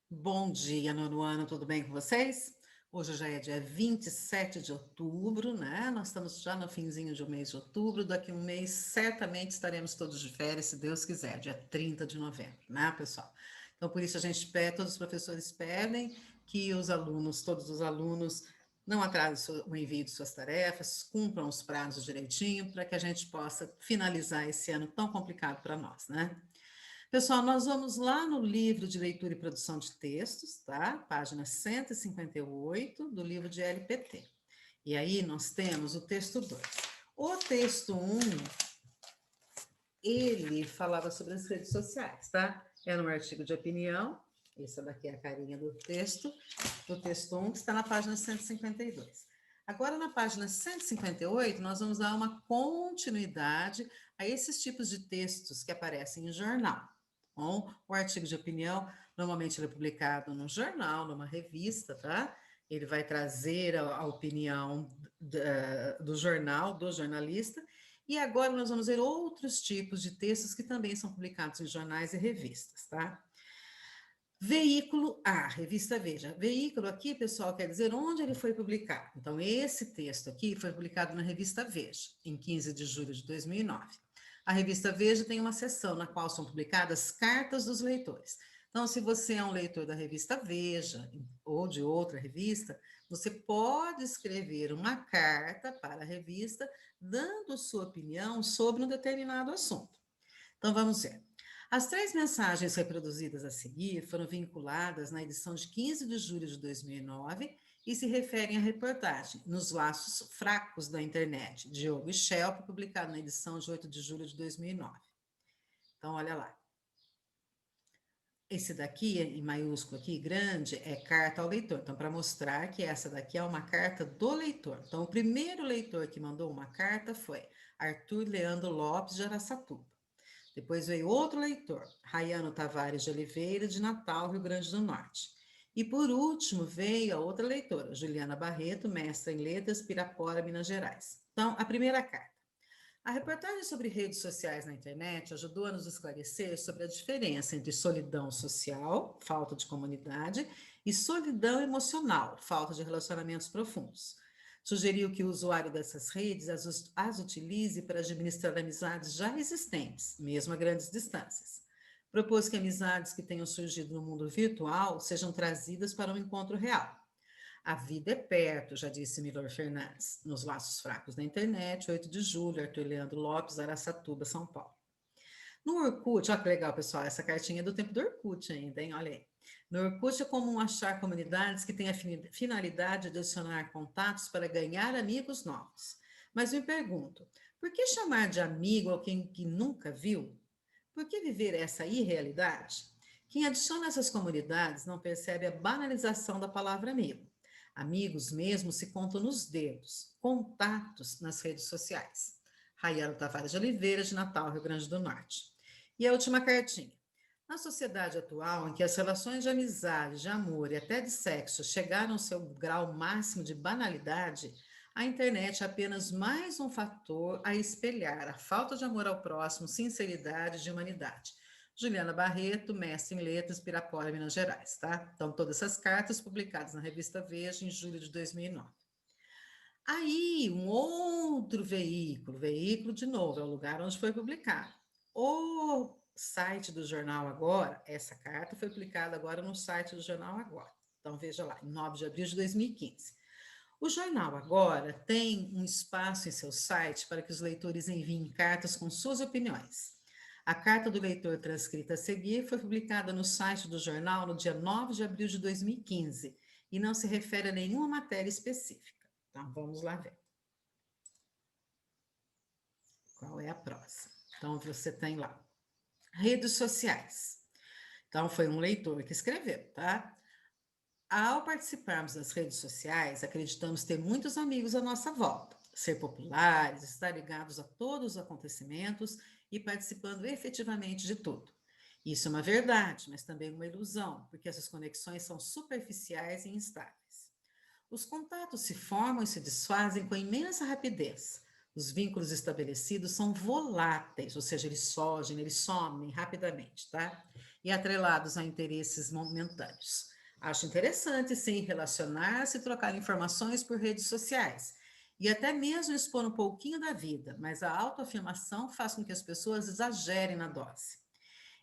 Bom dia, nono ano, tudo bem com vocês? Hoje já é dia 27 de outubro, né? Nós estamos já no finzinho de um mês de outubro, daqui a um mês certamente estaremos todos de férias, se Deus quiser, dia 30 de novembro, né, pessoal? Então, por isso a gente pede, todos os professores pedem que os alunos, todos os alunos, não atrasem o envio de suas tarefas, cumpram os prazos direitinho, para que a gente possa finalizar esse ano tão complicado para nós, né? Pessoal, nós vamos lá no livro de leitura e produção de textos, tá? Página 158 do livro de LPT. E aí nós temos o texto 2. O texto 1, ele falava sobre as redes sociais, tá? Era um artigo de opinião, essa daqui é a carinha do texto 1, que está na página 152. Agora, na página 158, nós vamos dar uma continuidade a esses tipos de textos que aparecem em jornal. Bom, o artigo de opinião, normalmente ele é publicado num jornal, numa revista, tá? Ele vai trazer a opinião do jornal, do jornalista, e agora nós vamos ver outros tipos de textos que também são publicados em jornais e revistas, tá? Veículo A, revista Veja. Veículo aqui, pessoal, quer dizer onde ele foi publicado. Então, esse texto aqui foi publicado na revista Veja, em 15 de julho de 2009. A revista Veja tem uma seção na qual são publicadas cartas dos leitores. Então, se você é um leitor da revista Veja ou de outra revista, você pode escrever uma carta para a revista dando sua opinião sobre um determinado assunto. Então, vamos ver. As três mensagens reproduzidas a seguir foram vinculadas na edição de 15 de julho de 2009 e se referem à reportagem Nos Laços Fracos da Internet, de Diogo Schelp, publicado na edição de 8 de julho de 2009. Então, olha lá. Esse daqui, em maiúsculo aqui, grande, é carta ao leitor. Então, para mostrar que essa daqui é uma carta do leitor. Então, o primeiro leitor que mandou uma carta foi Arthur Leandro Lopes de Araçatuba. Depois veio outro leitor, Raiano Tavares de Oliveira, de Natal, Rio Grande do Norte. E por último veio a outra leitora, Juliana Barreto, mestra em letras, Pirapora, Minas Gerais. Então, a primeira carta. A reportagem sobre redes sociais na internet ajudou a nos esclarecer sobre a diferença entre solidão social, falta de comunidade, e solidão emocional, falta de relacionamentos profundos. Sugeriu que o usuário dessas redes as utilize para administrar amizades já existentes, mesmo a grandes distâncias. Propôs que amizades que tenham surgido no mundo virtual sejam trazidas para um encontro real. A vida é perto, já disse Milor Fernandes, nos Laços Fracos da Internet, 8 de julho, Arthur Leandro Lopes, Araçatuba, São Paulo. No Orkut, olha que legal, pessoal, essa cartinha é do tempo do Orkut ainda, hein? Olha aí. No Orkut é comum achar comunidades que têm a finalidade de adicionar contatos para ganhar amigos novos. Mas me pergunto, por que chamar de amigo alguém que nunca viu? Por que viver essa irrealidade? Quem adiciona essas comunidades não percebe a banalização da palavra amigo. Amigos mesmo se contam nos dedos, contatos nas redes sociais. Raiano Tavares de Oliveira, de Natal, Rio Grande do Norte. E a última cartinha. Na sociedade atual, em que as relações de amizade, de amor e até de sexo chegaram ao seu grau máximo de banalidade, a internet é apenas mais um fator a espelhar a falta de amor ao próximo, sinceridade e de humanidade. Juliana Barreto, mestre em letras, Pirapora, Minas Gerais, tá? Então, todas essas cartas publicadas na revista Veja em julho de 2009. Aí, um outro veículo de novo, é o lugar onde foi publicado. O site do Jornal Agora, essa carta foi publicada agora no site do Jornal Agora. Então, veja lá, em 9 de abril de 2015. O Jornal Agora tem um espaço em seu site para que os leitores enviem cartas com suas opiniões. A carta do leitor transcrita a seguir foi publicada no site do jornal no dia 9 de abril de 2015 e não se refere a nenhuma matéria específica. Então, vamos lá ver. Qual é a próxima? Então, você tem lá. Redes sociais. Então, foi um leitor que escreveu, tá? Ao participarmos das redes sociais, acreditamos ter muitos amigos à nossa volta, ser populares, estar ligados a todos os acontecimentos e participando efetivamente de tudo. Isso é uma verdade, mas também uma ilusão, porque essas conexões são superficiais e instáveis. Os contatos se formam e se desfazem com imensa rapidez. Os vínculos estabelecidos são voláteis, ou seja, eles somem rapidamente, tá? E atrelados a interesses momentâneos. Acho interessante, sim, relacionar-se e trocar informações por redes sociais. E até mesmo expor um pouquinho da vida, mas a autoafirmação faz com que as pessoas exagerem na dose.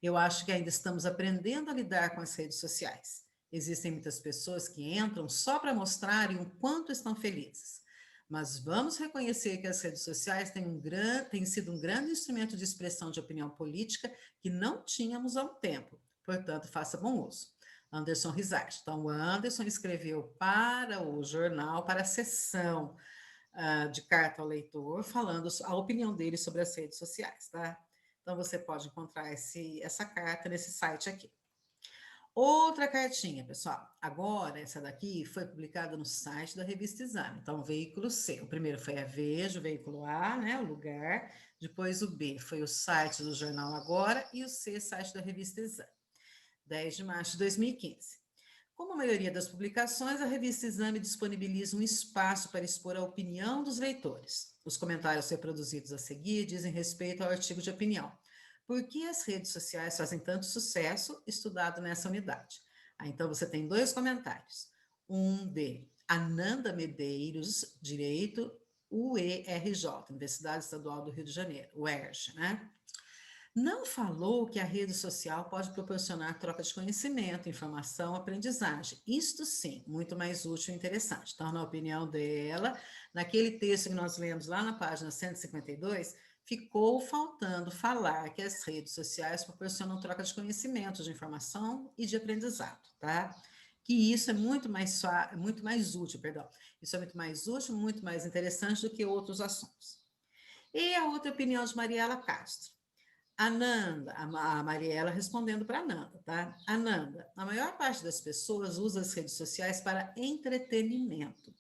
Eu acho que ainda estamos aprendendo a lidar com as redes sociais. Existem muitas pessoas que entram só para mostrarem o quanto estão felizes. Mas vamos reconhecer que as redes sociais têm sido um grande instrumento de expressão de opinião política que não tínhamos há um tempo. Portanto, faça bom uso. Anderson Rizard. Então, o Anderson escreveu para o jornal, para a sessão de carta ao leitor, falando a opinião dele sobre as redes sociais, tá? Então, você pode encontrar essa carta nesse site aqui. Outra cartinha, pessoal. Agora, essa daqui foi publicada no site da Revista Exame. Então, o veículo C. O primeiro foi a Veja, o veículo A, né, o lugar. Depois o B foi o site do Jornal Agora e o C, site da Revista Exame. 10 de março de 2015. Como a maioria das publicações, a Revista Exame disponibiliza um espaço para expor a opinião dos leitores. Os comentários reproduzidos a seguir dizem respeito ao artigo de opinião. Por que as redes sociais fazem tanto sucesso? Estudado nessa unidade. Então, você tem dois comentários. Um de Ananda Medeiros, Direito, UERJ, Universidade Estadual do Rio de Janeiro, UERJ, né? Não falou que a rede social pode proporcionar troca de conhecimento, informação, aprendizagem. Isto sim, muito mais útil e interessante. Então, na opinião dela, naquele texto que nós lemos lá na página 152, ficou faltando falar que as redes sociais proporcionam troca de conhecimento, de informação e de aprendizado, tá? Que isso é muito mais útil, perdão. Isso é muito mais útil, muito mais interessante do que outros assuntos. E a outra opinião de Mariela Castro. Ananda, a Mariela respondendo para Ananda, tá? Ananda, a maior parte das pessoas usa as redes sociais para entretenimento.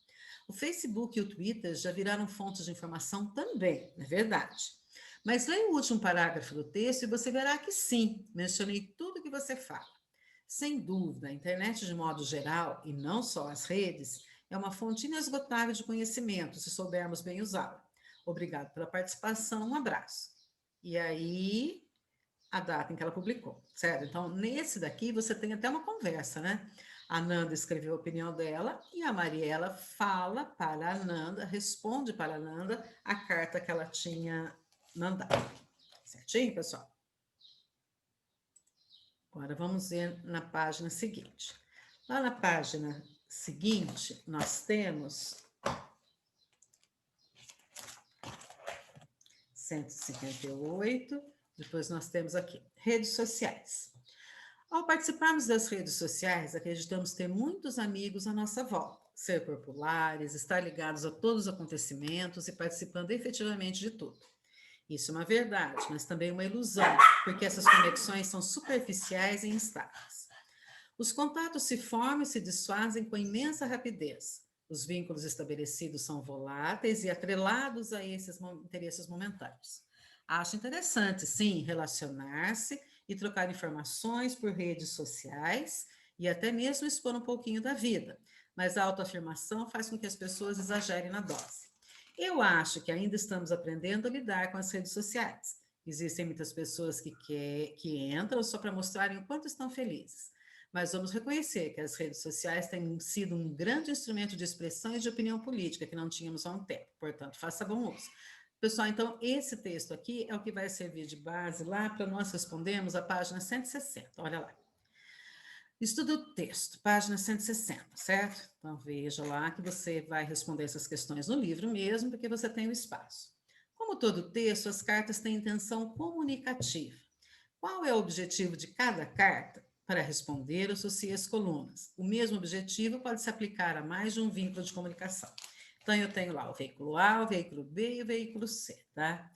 O Facebook e o Twitter já viraram fontes de informação também, é verdade. Mas leia o último parágrafo do texto e você verá que sim, mencionei tudo que você fala. Sem dúvida, a internet de modo geral, e não só as redes, é uma fonte inesgotável de conhecimento, se soubermos bem usá-la. Obrigado pela participação, um abraço. E aí, a data em que ela publicou, certo? Então, nesse daqui, você tem até uma conversa, né? A Nanda escreveu a opinião dela e a Mariela fala para a Nanda, responde para a Nanda a carta que ela tinha mandado. Certinho, pessoal? Agora vamos ver na página seguinte. Lá na página seguinte, nós temos 158, depois nós temos aqui, redes sociais. Ao participarmos das redes sociais, acreditamos ter muitos amigos à nossa volta, ser populares, estar ligados a todos os acontecimentos e participando efetivamente de tudo. Isso é uma verdade, mas também uma ilusão, porque essas conexões são superficiais e instáveis. Os contatos se formam e se desfazem com imensa rapidez. Os vínculos estabelecidos são voláteis e atrelados a esses interesses momentâneos. Acho interessante, sim, relacionar-se e trocar informações por redes sociais e até mesmo expor um pouquinho da vida, mas a autoafirmação faz com que as pessoas exagerem na dose. Eu acho que ainda estamos aprendendo a lidar com as redes sociais. Existem muitas pessoas que entram só para mostrarem o quanto estão felizes. Mas vamos reconhecer que as redes sociais têm sido um grande instrumento de expressão e de opinião política que não tínhamos há um tempo. Portanto, faça bom uso. Pessoal, então, esse texto aqui é o que vai servir de base lá para nós respondermos a página 160. Olha lá. Estudo o texto, página 160, certo? Então, veja lá que você vai responder essas questões no livro mesmo, porque você tem o espaço. Como todo texto, as cartas têm intenção comunicativa. Qual é o objetivo de cada carta? Para responder, associe as colunas. O mesmo objetivo pode se aplicar a mais de um vínculo de comunicação. Então, eu tenho lá o veículo A, o veículo B e o veículo C, tá?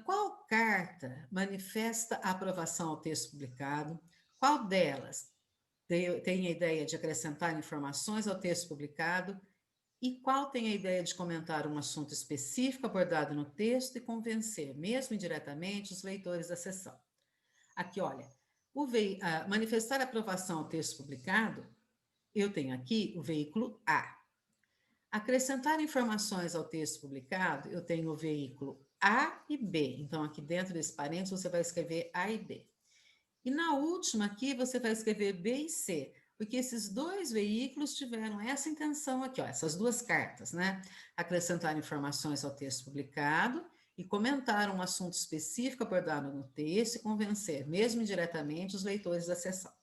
Qual carta manifesta a aprovação ao texto publicado? Qual delas tem a ideia de acrescentar informações ao texto publicado? E qual tem a ideia de comentar um assunto específico abordado no texto e convencer, mesmo indiretamente, os leitores da sessão? Aqui, olha, manifestar aprovação ao texto publicado, eu tenho aqui o veículo A. Acrescentar informações ao texto publicado, eu tenho o veículo A e B. Então, aqui dentro desse parênteses, você vai escrever A e B. E na última aqui, você vai escrever B e C, porque esses dois veículos tiveram essa intenção aqui, ó, essas duas cartas, né? Acrescentar informações ao texto publicado e comentar um assunto específico abordado no texto e convencer, mesmo indiretamente, os leitores da seção.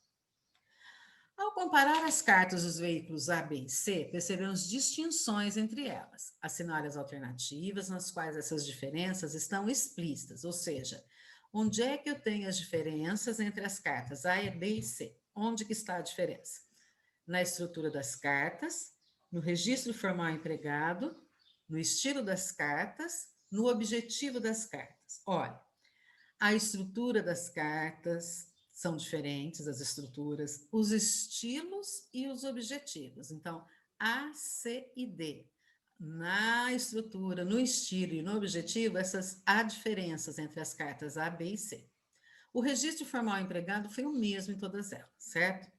Ao comparar as cartas dos veículos A, B e C, percebemos distinções entre elas, assinale as alternativas nas quais essas diferenças estão explícitas, ou seja, onde é que eu tenho as diferenças entre as cartas A, B e C? Onde que está a diferença? Na estrutura das cartas, no registro formal empregado, no estilo das cartas, no objetivo das cartas. Olha, a estrutura das cartas são diferentes, as estruturas, os estilos e os objetivos. Então, A, C e D. Na estrutura, no estilo e no objetivo, há diferenças entre as cartas A, B e C. O registro formal empregado foi o mesmo em todas elas, certo?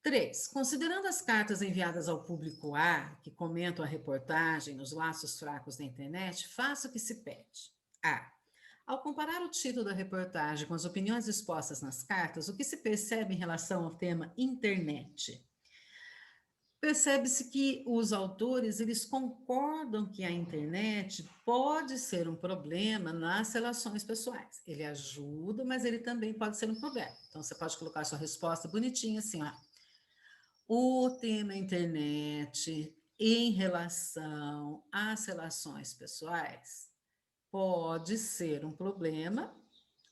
3. Considerando as cartas enviadas ao público A, que comentam a reportagem nos laços fracos da internet, faça o que se pede. A. Ao comparar o título da reportagem com as opiniões expostas nas cartas, o que se percebe em relação ao tema internet? Percebe-se que os autores eles concordam que a internet pode ser um problema nas relações pessoais. Ele ajuda, mas ele também pode ser um problema. Então você pode colocar a sua resposta bonitinha assim, ó. O tema internet em relação às relações pessoais pode ser um problema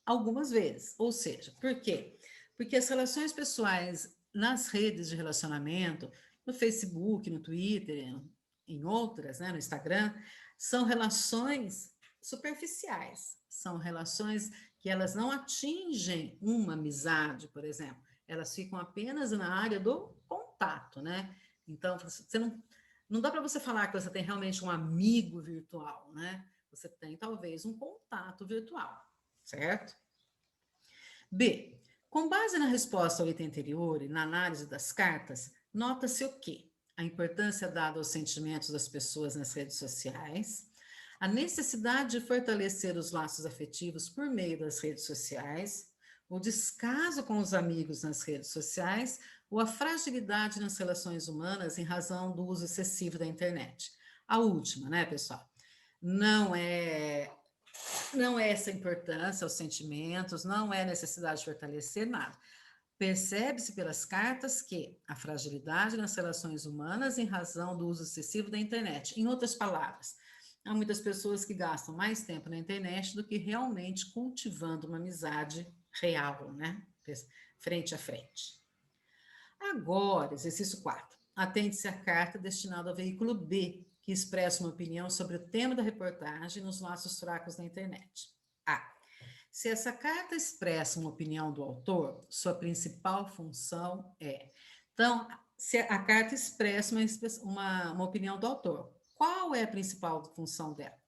algumas vezes. Ou seja, por quê? Porque as relações pessoais nas redes de relacionamento, no Facebook, no Twitter, em outras, né, no Instagram, são relações superficiais, são relações que elas não atingem uma amizade, por exemplo, elas ficam apenas na área do contato, né? Então, você não dá para você falar que você tem realmente um amigo virtual, né? Você tem talvez um contato virtual, certo? B. Com base na resposta ao item anterior e na análise das cartas, nota-se o quê? A importância dada aos sentimentos das pessoas nas redes sociais, a necessidade de fortalecer os laços afetivos por meio das redes sociais, o descaso com os amigos nas redes sociais ou a fragilidade nas relações humanas em razão do uso excessivo da internet. A última, né, pessoal? Não é não é essa importância aos sentimentos, não é necessidade de fortalecer nada. Percebe-se pelas cartas que a fragilidade nas relações humanas em razão do uso excessivo da internet. Em outras palavras, há muitas pessoas que gastam mais tempo na internet do que realmente cultivando uma amizade real, né? Frente a frente. Agora, exercício 4. Atende-se à carta destinada ao veículo B, que expressa uma opinião sobre o tema da reportagem nos laços fracos da internet. A. Se essa carta expressa uma opinião do autor, sua principal função é. Então, se a carta expressa uma opinião do autor, qual é a principal função dela?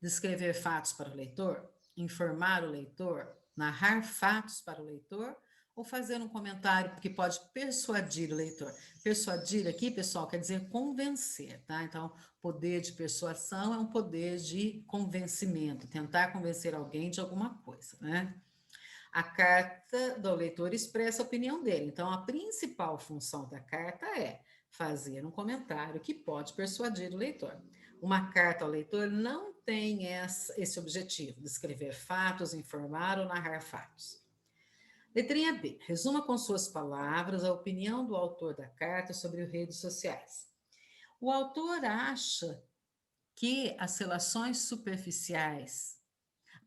Descrever fatos para o leitor, informar o leitor, narrar fatos para o leitor ou fazer um comentário que pode persuadir o leitor. Persuadir aqui, pessoal, quer dizer convencer, tá? Então, poder de persuasão é um poder de convencimento, tentar convencer alguém de alguma coisa, né? A carta do leitor expressa a opinião dele. Então, a principal função da carta é fazer um comentário que pode persuadir o leitor. Uma carta ao leitor não tem esse objetivo, descrever fatos, informar ou narrar fatos. Letrinha B. Resuma com suas palavras a opinião do autor da carta sobre as redes sociais. O autor acha que as relações superficiais,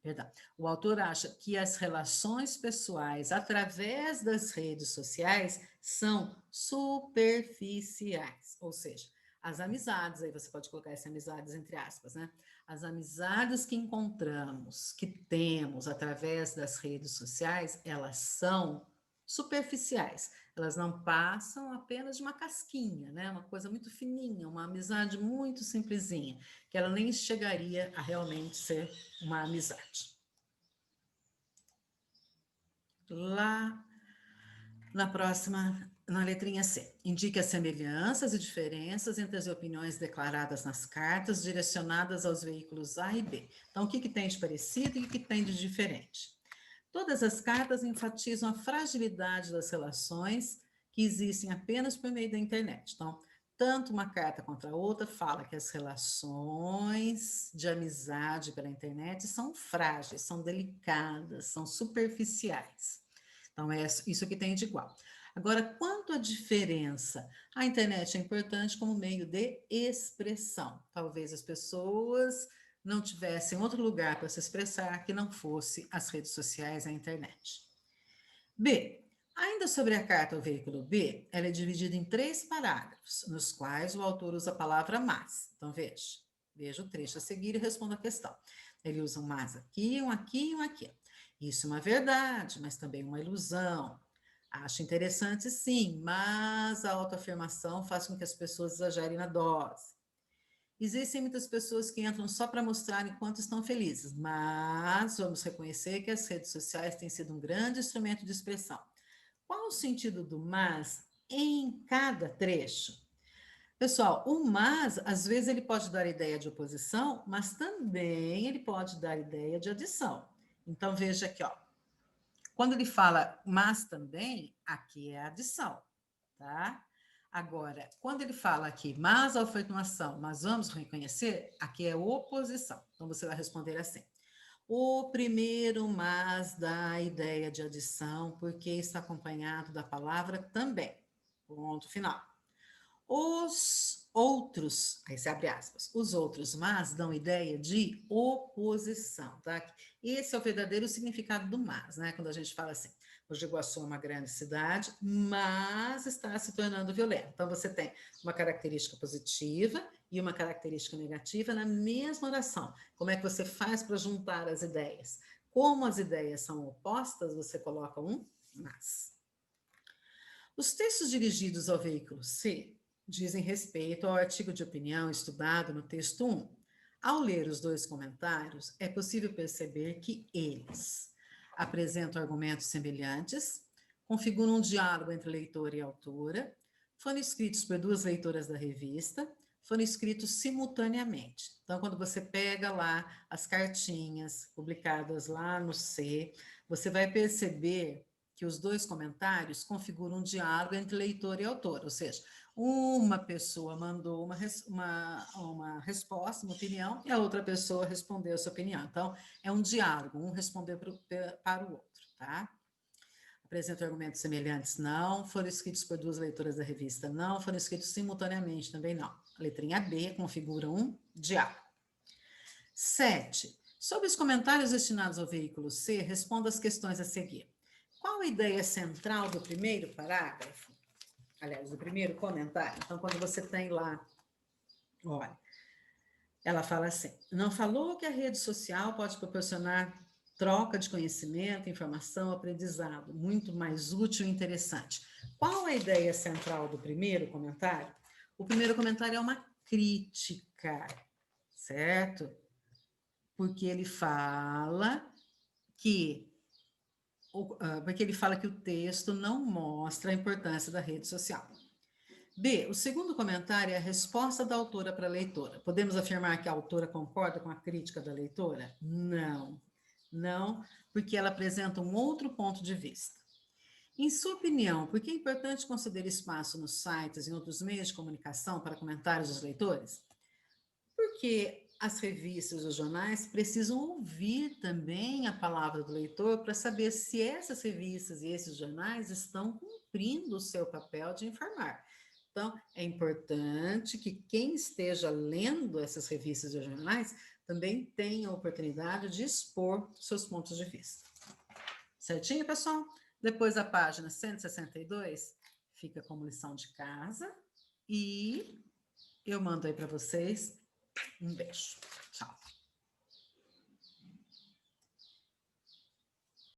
perdão, o autor acha que as relações pessoais através das redes sociais são superficiais, ou seja, as amizades, aí você pode colocar essas amizades entre aspas, né? As amizades que encontramos, que temos através das redes sociais, elas são superficiais. Elas não passam apenas de uma casquinha, né? Uma coisa muito fininha, uma amizade muito simplesinha, que ela nem chegaria a realmente ser uma amizade. Lá na próxima Na letrinha C, indique as semelhanças e diferenças entre as opiniões declaradas nas cartas direcionadas aos veículos A e B. Então, o que tem de parecido e o que tem de diferente? Todas as cartas enfatizam a fragilidade das relações que existem apenas por meio da internet. Então, tanto uma carta contra a outra fala que as relações de amizade pela internet são frágeis, são delicadas, são superficiais. Então, é isso que tem de igual. Agora, quanto à diferença, a internet é importante como meio de expressão. Talvez as pessoas não tivessem outro lugar para se expressar que não fosse as redes sociais e a internet. B. Ainda sobre a carta ao veículo B, ela é dividida em 3 parágrafos, nos quais o autor usa a palavra mas. Então, veja o trecho a seguir e responda a questão. Ele usa um mas aqui, um aqui e um aqui. Isso é uma verdade, mas também uma ilusão. Acho interessante, sim, mas a autoafirmação faz com que as pessoas exagerem na dose. Existem muitas pessoas que entram só para mostrarem quanto estão felizes, mas vamos reconhecer que as redes sociais têm sido um grande instrumento de expressão. Qual o sentido do mas em cada trecho? Pessoal, o mas, às vezes, ele pode dar ideia de oposição, mas também ele pode dar ideia de adição. Então, veja aqui, ó. Quando ele fala mas também, aqui é adição, tá? Agora, quando ele fala aqui, mas a afirmação, mas vamos reconhecer, aqui é oposição. Então, você vai responder assim. O primeiro mas dá a ideia de adição, porque está acompanhado da palavra também. Ponto final. Os outros, aí se abre aspas, os outros mas dão ideia de oposição, tá? Esse é o verdadeiro significado do mas, né? Quando a gente fala assim, Mogi de Guaçu é uma grande cidade, mas está se tornando violenta. Então, você tem uma característica positiva e uma característica negativa na mesma oração. Como é que você faz para juntar as ideias? Como as ideias são opostas, você coloca um mas. Os textos dirigidos ao veículo C dizem respeito ao artigo de opinião estudado no texto 1. Ao ler os 2 comentários, é possível perceber que eles apresentam argumentos semelhantes, configuram um diálogo entre leitor e autora, foram escritos por 2 leitoras da revista, foram escritos simultaneamente. Então, quando você pega lá as cartinhas publicadas lá no C, você vai perceber que os 2 comentários configuram um diálogo entre leitor e autor, ou seja, uma pessoa mandou uma resposta, uma opinião, e a outra pessoa respondeu a sua opinião. Então, é um diálogo, um respondeu para o outro, tá? Apresentam argumentos semelhantes? Não. Foram escritos por 2 leitoras da revista? Não. Foram escritos simultaneamente? Também não. A letrinha B configura um diálogo. 7. Sobre os comentários destinados ao veículo C, responda as questões a seguir. Qual a ideia central do primeiro parágrafo? Aliás, do primeiro comentário. Então, quando você tem lá, olha, ela fala assim: não falou que a rede social pode proporcionar troca de conhecimento, informação, aprendizado, muito mais útil e interessante. Qual a ideia central do primeiro comentário? O primeiro comentário é uma crítica, certo? Porque ele fala que o texto não mostra a importância da rede social. B, o segundo comentário é a resposta da autora para a leitora. Podemos afirmar que a autora concorda com a crítica da leitora? Não, não, porque ela apresenta um outro ponto de vista. Em sua opinião, por que é importante conceder espaço nos sites e em outros meios de comunicação para comentários dos leitores? Porque as revistas, os jornais precisam ouvir também a palavra do leitor para saber se essas revistas e esses jornais estão cumprindo o seu papel de informar. Então, é importante que quem esteja lendo essas revistas e jornais também tenha a oportunidade de expor seus pontos de vista. Certinho, pessoal? Depois da página 162, fica como lição de casa e eu mando aí para vocês. Um beijo.